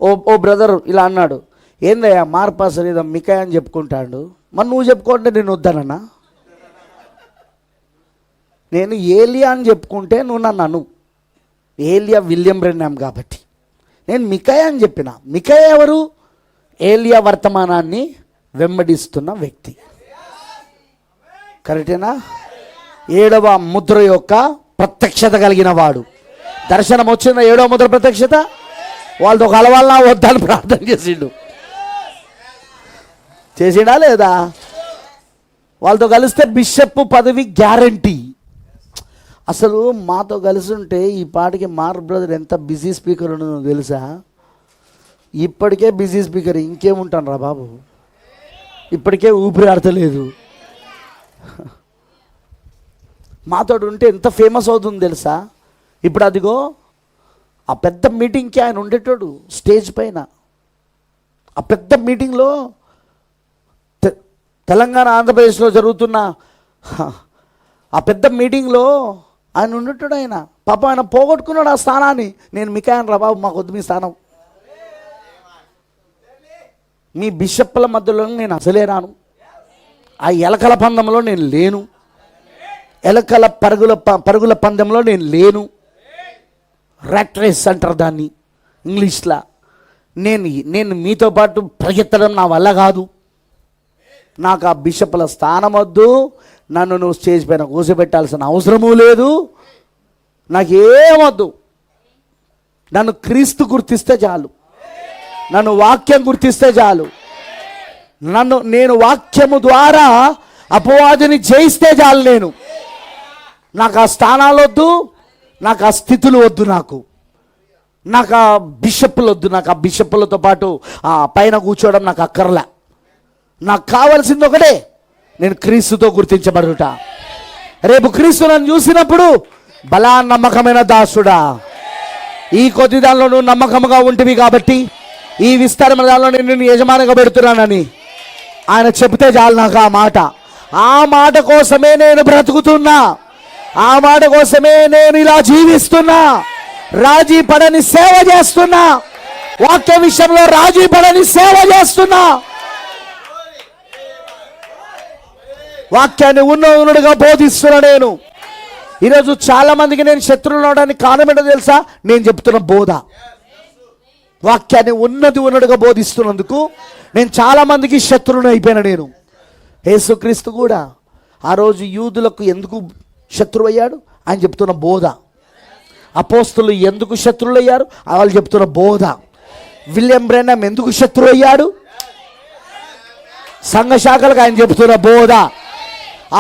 ఓ brother ఇలా అన్నాడు, ఏందయ్యా మార్పాస్ లేదా మికాయ అని చెప్పుకుంటాడు, మరి నువ్వు చెప్పుకుంటే నేను వద్దానన్నా? నేను ఏలియా అని చెప్పుకుంటే నువ్వు నన్ను అను, ఏలియా విలియం బ్రెన్హామ్ కాబట్టి. నేను మికాయ అని చెప్పిన. మికాయ ఎవరు? ఏలియా వర్తమానాన్ని వెంబడిస్తున్న వ్యక్తి. కరెక్టేనా? 7వ ముద్ర యొక్క ప్రత్యక్షత కలిగిన వాడు. దర్శనం వచ్చిన 7వ ముద్ర ప్రత్యక్షత. వాళ్ళతో కలవాలన్నా వద్దని ప్రార్థన చేసిండా లేదా? వాళ్ళతో కలిస్తే బిషప్ పదవి గ్యారంటీ. అసలు మాతో కలిసి ఉంటే ఈ పాటికి మార్ బ్రదర్ ఎంత బిజీ స్పీకర్ ఉన్నదో తెలుసా? ఇప్పటికే బిజీ స్పీకర్, ఇంకేముంటాను రా బాబు, ఇప్పటికే ఊపిరి ఆడతలేదు. మాతో ఉంటే ఎంత ఫేమస్ అవుతుంది తెలుసా? ఇప్పుడు అదిగో ఆ పెద్ద మీటింగ్కి ఆయన ఉండేటోడు స్టేజ్ పైన. ఆ పెద్ద మీటింగ్లో తెలంగాణ ఆంధ్రప్రదేశ్లో జరుగుతున్న ఆ పెద్ద మీటింగ్లో ఆయన ఉండేటోడు. ఆయన పాప ఆయన పోగొట్టుకున్నాడు ఆ స్థానాన్ని. నేను మికాయను రా బాబు, మాకు వద్దు మీ స్థానం. మీ బిషప్ల మధ్యలో నేను అసలే రాను. ఆ ఎలకల పందెంలో నేను లేను. ఎలకల పరుగుల పందెంలో నేను లేను. ర్యాట్ రేస్ అంటారు దాన్ని ఇంగ్లీష్లో. నేను మీతో పాటు పరిగెత్తడం నా వల్ల కాదు. నాకు ఆ బిషప్ల స్థానం వద్దు. నన్ను నువ్వు స్టేజ్ పైన కూర్చోబెట్టాల్సిన అవసరమూ లేదు. నాకేమొద్దు. నన్ను క్రీస్తు గుర్తిస్తే చాలు, నన్ను వాక్యం గుర్తిస్తే చాలు, నేను వాక్యము ద్వారా అపవాదిని జయిస్తే చాలు. నాకు ఆ స్థానాలు వద్దు, నాకు ఆ స్థితులు వద్దు, నాకు ఆ బిషప్లు వద్దు. నాకు ఆ బిషప్లతో పాటు ఆ పైన కూర్చోవడం నాకు అక్కర్లే. నాకు కావాల్సింది ఒకటే, నేను క్రీస్తుతో గుర్తించబడుట. రేపు క్రీస్తు నన్ను చూసినప్పుడు, బలా నమ్మకమైన దాసుడా, ఈ కొద్ది దానిలో నువ్వు నమ్మకంగా ఉంటివి కాబట్టి ఈ విస్తారమైన దానిలో నేను నిన్ను యజమానిగా పెడుతున్నానని ఆయన చెబితే చాలు. నాకు ఆ మాట కోసమే నేను బ్రతుకుతున్నా. ఆ మాట కోసమే నేను ఇలా జీవిస్తున్నా. రాజీ పడని సేవ చేస్తున్నా. వాక్య విషయంలో రాజీ పడని సేవ చేస్తున్నా. వాక్యాన్ని ఉన్నతుడుగా బోధిస్తున్నా. నేను ఈరోజు చాలా మందికి నేను శత్రువులు అవడానికి కారణం ఏంటో తెలుసా? నేను చెప్తున్న బోధ. వాక్యాన్ని ఉన్నతుడుగా బోధిస్తున్నందుకు నేను చాలా మందికి శత్రువుని అయిపోయినా. నేను యేసుక్రీస్తు కూడా ఆ రోజు యూదులకు ఎందుకు శత్రువు అయ్యాడు? ఆయన చెప్తున్న బోధ. అపోస్తులు ఎందుకు శత్రువులు అయ్యారు? వాళ్ళు చెప్తున్న బోధ. విలియం బ్రెన్హామ్ ఎందుకు శత్రువు అయ్యాడు? సంఘ శాఖలకు ఆయన చెప్తున్న బోధ.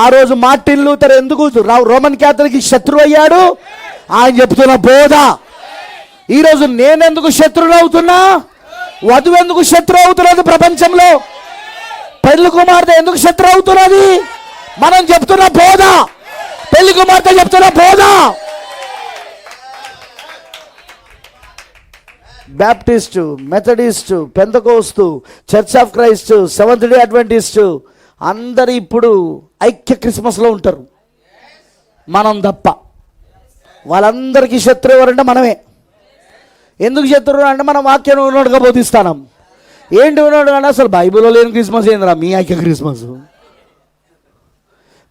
ఆ రోజు మార్టిన్ లూథర్ ఎందుకు రోమన్ క్యాథలిక్ శత్రువు అయ్యాడు? ఆయన చెప్తున్న బోధ. ఈరోజు నేనెందుకు శత్రువు అవుతున్నా? వధువు ఎందుకు శత్రువు అవుతున్నది? ప్రపంచంలో పెళ్లి కుమార్తె ఎందుకు శత్రువు అవుతున్నది? మనం చెప్తున్న బోధ. పెళ్లి కుమార్తె చెప్తున్న బోధ. Baptist, Methodist, Pentecost, church of Christ, seventh day Adventist అందరు ఇప్పుడు ఐక్య క్రిస్మస్లో ఉంటారు, మనం తప్ప. వాళ్ళందరికీ శత్రువు ఎవరంటే మనమే. ఎందుకు శత్రువు అంటే మనం వాక్యం ఉన్నట్టుగా బోధిస్తాం. ఏంటి ఉన్నాడు అంటే అసలు బైబిల్లో లేని క్రిస్మస్ ఏందిరా మీ ఐక్య క్రిస్మస్?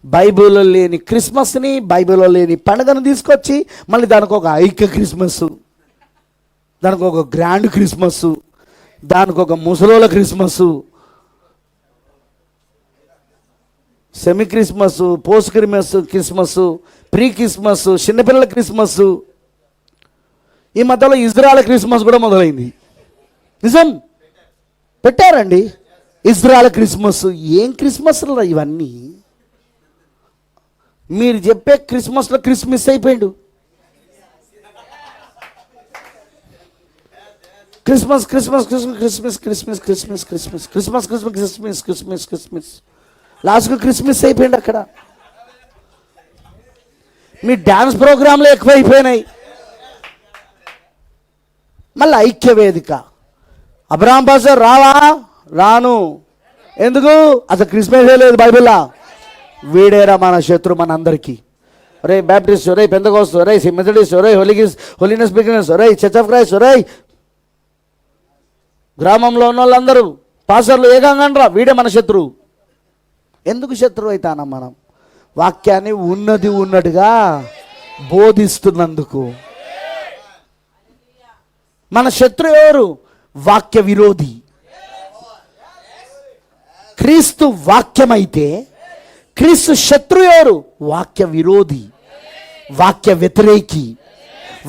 బైబిల్లో లేని క్రిస్మస్ని, బైబిల్లో లేని పండుగను తీసుకొచ్చి మళ్ళీ దానికి ఒక ఐక్య క్రిస్మస్, దానికి ఒక గ్రాండ్ క్రిస్మస్, దానికి ఒక ముసలోల Christmas, semi Christmas, post Christmas, pre Christmas, చిన్నపిల్లల క్రిస్మస్. ఈ మధ్యలో ఇజ్రాయెల్ క్రిస్మస్ కూడా మొదలైంది. నిజం, పెట్టారండి ఇజ్రాయెల్ క్రిస్మస్. ఏం క్రిస్మస్లు ఇవన్నీ? మీరు చెప్పే క్రిస్మస్లో క్రిస్మస్ అయిపోయాడు. Christmas Christmas Christmas Christmas Christmas Christmas Christmas Christmas Christmas Christmas Christmas Christmas లాస్ట్కు క్రిస్మస్ అయిపోయింది. అక్కడ మీ డ్యాన్స్ ప్రోగ్రాంలు ఎక్కువైపోయినాయి. మళ్ళీ ఐక్య వేదిక. అబ్రహాం పాస్టర్ రావా? రాను. ఎందుకు? అసలు క్రిస్మస్ లేదు బైబిల్లో. వీడేరా మన శత్రు మనందరికీ. ఒరే బ్యాప్టిస్ట్, ఒరే పెంతకోస్తు, ఒరే మెథడిస్ట్, ఒరే హోలీనెస్ బిగినర్స్, ఒరే చర్చ్ ఆఫ్ క్రైస్ట్, ఒరే గ్రామంలో ఉన్న వాళ్ళందరూ పాస్టర్లు ఏకంగా అనరా వీడే మన శత్రువు. ఎందుకు శత్రువు అవుతానం మనం? వాక్యాన్ని ఉన్నది ఉన్నట్టుగా బోధిస్తున్నందుకు. మన శత్రువు ఎవరు? వాక్య విరోధి. క్రీస్తు వాక్యమైతే క్రీస్తు శత్రువు ఎవరు? వాక్య విరోధి, వాక్య వ్యతిరేకి.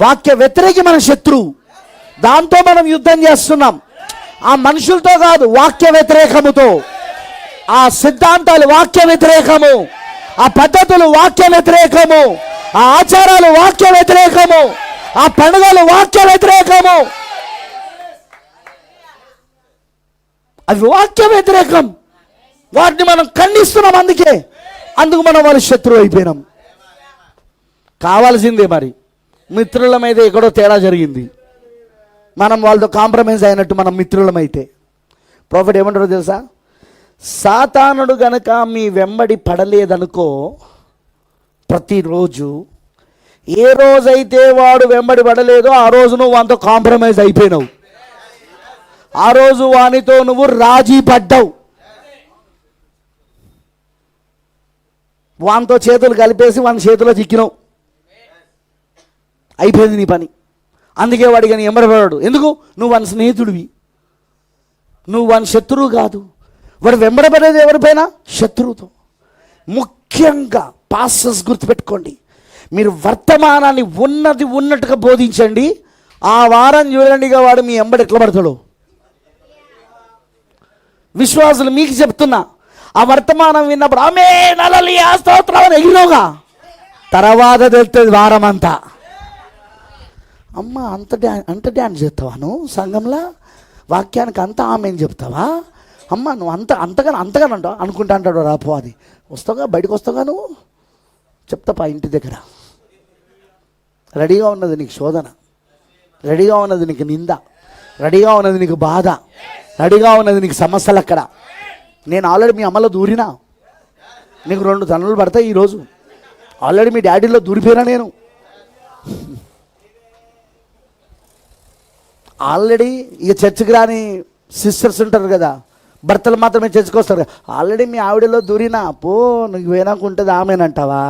వాక్య వ్యతిరేకి మన శత్రువు. దాంతో మనం యుద్ధం చేస్తున్నాం. ఆ మనుషులతో కాదు, వాక్య వ్యతిరేకముతో. ఆ సిద్ధాంతాలు వాక్య వ్యతిరేకము, ఆ పద్ధతులు వాక్య వ్యతిరేకము, ఆ ఆచారాలు వాక్య వ్యతిరేకము, ఆ పండుగలు వాక్య వ్యతిరేకము. అవి వాక్య వ్యతిరేకం. వాటిని మనం ఖండిస్తున్నాం. అందుకు మనం వాళ్ళ శత్రువు అయిపోయినాం. కావాల్సిందే మరి. మిత్రుల మీద ఎక్కడో తేడా జరిగింది, మనం వాళ్ళతో కాంప్రమైజ్ అయినట్టు మనం మిత్రులమైతే. ప్రాఫిట్ ఏమంటారో తెలుసా? సాతానుడు గనక మీ వెంబడి పడలేదనుకో, ప్రతిరోజు ఏ రోజైతే వాడు వెంబడి పడలేదో ఆ రోజు నువ్వు వానితో కాంప్రమైజ్ అయిపోయినావు. ఆ రోజు వానితో నువ్వు రాజీ పడ్డావు. వానితో చేతులు కలిపేసి వాని చేతిలో చిక్కినావు. అయిపోయింది నీ పని. అందుకే వాడి కానీ ఎంబడబడాడు. ఎందుకు? నువ్వు వాని స్నేహితుడివి, నువ్వు వాని శత్రువు కాదు. వాడు వెంబడబడేది ఎవరిపైన? శత్రువుతో. ముఖ్యంగా పాస్టర్స్ గుర్తుపెట్టుకోండి, మీరు వర్తమానాన్ని ఉన్నది ఉన్నట్టుగా బోధించండి. ఆ వారం చూడండి ఇక వాడు మీ ఎంబడి ఎట్లా పడతాడు. విశ్వాసులు మీకు చెప్తున్నా, ఆ వర్తమానం విన్నప్పుడు ఆమె నలలి ఆ స్తోత్రం అని ఎగిరోగా, తర్వాత తెలుస్తుంది వారం అంతా. అమ్మ అంత డ్యాన్స్ చేస్తావా నువ్వు సంఘంలో? వాక్యానికి అంతా ఆమె చెప్తావా? అమ్మ నువ్వు అంతగా అంటావు అనుకుంటా అంటాడు రాపో. అది వస్తావుగా, బయటకు వస్తావుగా నువ్వు, చెప్తాపా ఇంటి దగ్గర. రెడీగా ఉన్నది నీకు శోధన, రెడీగా ఉన్నది నీకు నింద, రెడీగా ఉన్నది నీకు బాధ, రెడీగా ఉన్నది నీకు సమస్యలు. అక్కడ నేను ఆల్రెడీ మీ అమ్మలో దూరినా, నీకు 2 తన్నులు పడతాయి ఈరోజు. ఆల్రెడీ మీ డాడీలో దూరిపోయినా నేను. ఆల్రెడీ ఇక చర్చికి రాని సిస్టర్స్ ఉంటారు కదా, భర్తలు మాత్రమే చర్చికి వస్తారు కదా, ఆల్రెడీ మీ ఆవిడలో దూరినా. పో, నీకు వేనాకుంటుంది ఆమెనంటావా?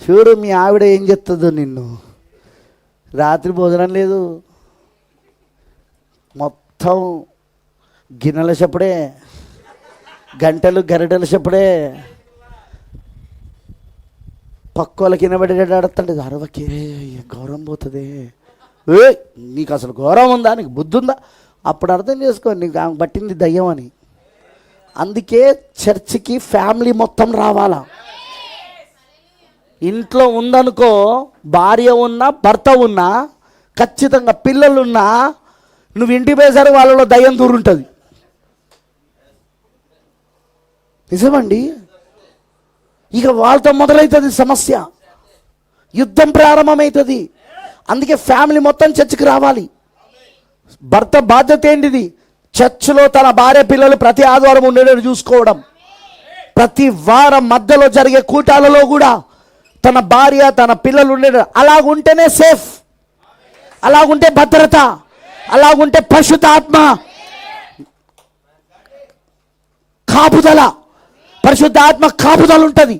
చూడు మీ ఆవిడ ఏం చెప్తుందో నిన్ను. రాత్రి భోజనం లేదు, మొత్తం గిన్నెల చెప్పుడే, గంటలు గరిటెల చెప్పుడే, పక్కోళ్ళకి వినబడేటట్టు ఆడుతుంటే అరవకే గౌరవం పోతుంది. నీకు అసలు గౌరవం ఉందా? నీకు బుద్ధి ఉందా? అప్పుడు అర్థం చేసుకో నీకు ఆమె పట్టింది దయ్యం అని. అందుకే చర్చికి ఫ్యామిలీ మొత్తం రావాలా. ఇంట్లో ఉందనుకో, భార్య ఉన్నా భర్త ఉన్నా ఖచ్చితంగా పిల్లలున్నా, నువ్వు ఇంటికి పోయేసరికి వాళ్ళలో దయ్యం దూరుంటుంది. నిజమండి. ఇక వాళ్ళతో మొదలవుతుంది సమస్య, యుద్ధం ప్రారంభమవుతుంది. అందుకే ఫ్యామిలీ మొత్తం చర్చికి రావాలి. భర్త బాధ్యత ఏంటిది? చర్చిలో తన భార్య పిల్లలు ప్రతి ఆదివారం ఉండేటట్టు చూసుకోవడం. ప్రతి వారం మధ్యలో జరిగే కూటాలలో కూడా తన భార్య తన పిల్లలు ఉండేటట్టు. అలాగుంటేనే సేఫ్, అలాగుంటే భద్రత, అలాగుంటే పరిశుద్ధాత్మ కాపుదల, పరిశుద్ధాత్మ కాపుదల ఉంటుంది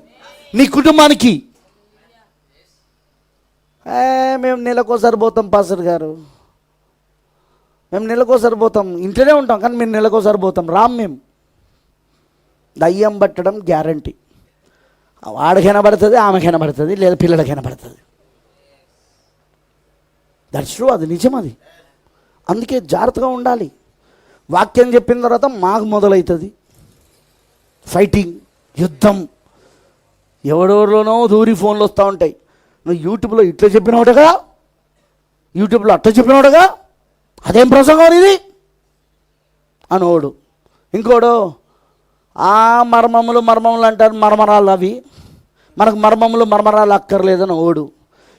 నీ కుటుంబానికి. మేము నెలకోసారి పోతాం పాస్టర్ గారు, మేము నెలకోసారి పోతాం, ఇంట్లోనే ఉంటాం కానీ మేము నెలకోసారి పోతాం. మేము దయ్యం పట్టడం గ్యారంటీ. వాడికైనా పడుతుంది, ఆమెకైనా పడుతుంది, లేదా పిల్లలకైనా పడుతుంది. దట్స్ ట్రూ, అది నిజం. అది అందుకే జాగ్రత్తగా ఉండాలి. వాక్యం చెప్పిన తర్వాత మాకు మొదలవుతుంది ఫైటింగ్, యుద్ధం. ఎవడెవరిలోనో దూరి ఫోన్లు వస్తూ ఉంటాయి. నువ్వు యూట్యూబ్లో ఇట్లా చెప్పినవాడుగా, యూట్యూబ్లో అట్లా చెప్పినవాడుగా, అదేం ప్రసంగం ఇది అనోడు. ఇంకోడు మర్మములు అంటారు, మర్మరాలు అవి మనకు మర్మరాలు అక్కర్లేదని ఓడు.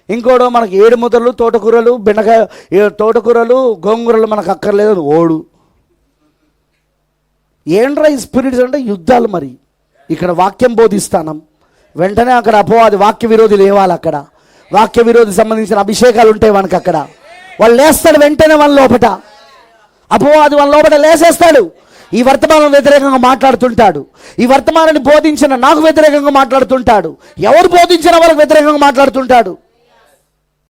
ఇంకోడు మనకు 7 ముద్దలు తోటకూరలు తోటకూరలు గోంగూరలు మనకు అక్కర్లేదని ఓడు. ఏంట్రా ఈ స్పిరిట్స్ అంటే యుద్ధాలు. మరి ఇక్కడ వాక్యం బోధిస్తానం, వెంటనే అక్కడ అపవాది వాక్య విరోధి లేవాలి. అక్కడ వాక్య విరోధి సంబంధించిన అభిషేకాలు ఉంటాయి మనకు. అక్కడ వాళ్ళు లేస్తాడు వెంటనే వాళ్ళ లోపట. అపవాది వాళ్ళ లోపల లేసేస్తాడు. ఈ వర్తమానం వ్యతిరేకంగా మాట్లాడుతుంటాడు. ఈ వర్తమానాన్ని బోధించిన నాకు వ్యతిరేకంగా మాట్లాడుతుంటాడు. ఎవరు బోధించిన వాళ్ళకి వ్యతిరేకంగా మాట్లాడుతుంటాడు.